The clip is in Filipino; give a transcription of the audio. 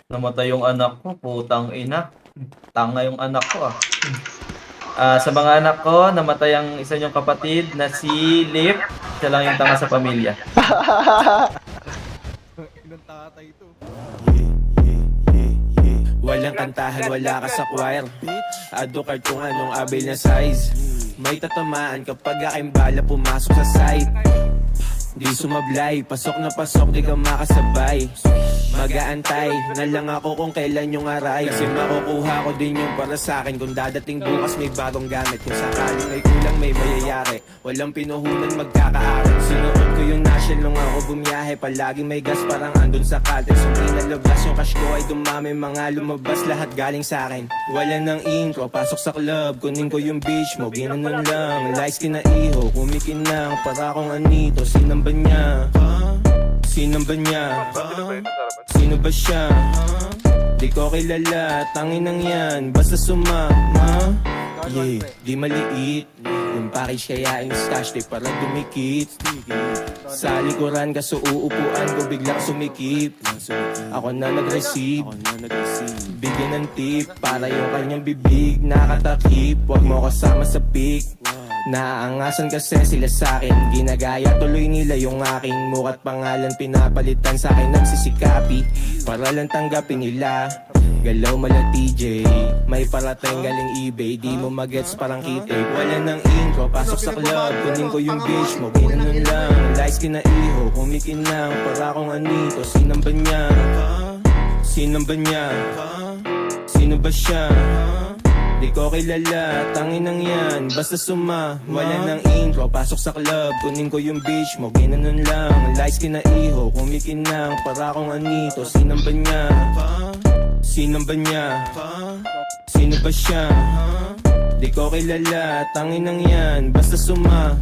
Namatay yung anak ko, putang ina. Tanga yung anak ko ah. Sa mga anak ko, namatay ang isa niyong kapatid na si Lip. Siya lang yung tanga sa pamilya. Inang tatay ito. Walang kantahan, wala ka sa choir. Adukart kung anong abil na size. May tatamaan kapag aking bala pumasok sa site. Di sumablay, pasok na pasok, di ka makasabay. Mag-aantay na lang ako kung kailan yung aray. Kasi makukuha ko din yung para sa akin. Kung dadating bukas may bagong gamit. Kung sakaling may kulang may mayayari. Walang pinuhunan magkakaaral. Sinuot ko yung nation nung ako bumiyahe. Palaging may gas parang andun sa kaltex. Yung pinalabas yung cash ko ay dumami. Mga lumabas lahat galing sa akin. Wala nang intro, pasok sa club. Kunin ko yung beach mo, ginanon lang. Lights kinaiho, kumikinang. Para akong anito, sinamba niya. Sinamba niya. Sino ba siya? Di ko kilala, tanginang yan. Basta sumama. Yeah, di maliit. Yung package kaya yung stash, di para dumikit. Sa likuran kaso uupuan ko biglang sumikip. Ako na nag-receive. Bigyan ng tip para yung kanyang bibig nakatakip. Huwag mo kasama sa pic. Naaangasan kasi sila sa'kin. Ginagaya tuloy nila yung aking muka't pangalan. Pinapalitan sa'kin nagsisikapi para lang tanggapin nila. Galaw mala TJ, may parating galing eBay. Di mo magets parang kitik. Wala nang intro, pasok sa club. Kunin ko yung bitch mo, ginanon lang. Lights kinaiho, kumikinang. Para akong anito, sinamba niya. Sinamba niya. Sino ba siya? Di ko kilala, tanginang yan. Basta suma, wala nang intro. Pasok sa club, kunin ko yung bitch mo, ginanon lang. Lights kinaiho, kumikinang. Para akong anito, sinamba niya. Sinamba niya. Sino ba siya? Di ko kilala, tanginang yan. Basta suma,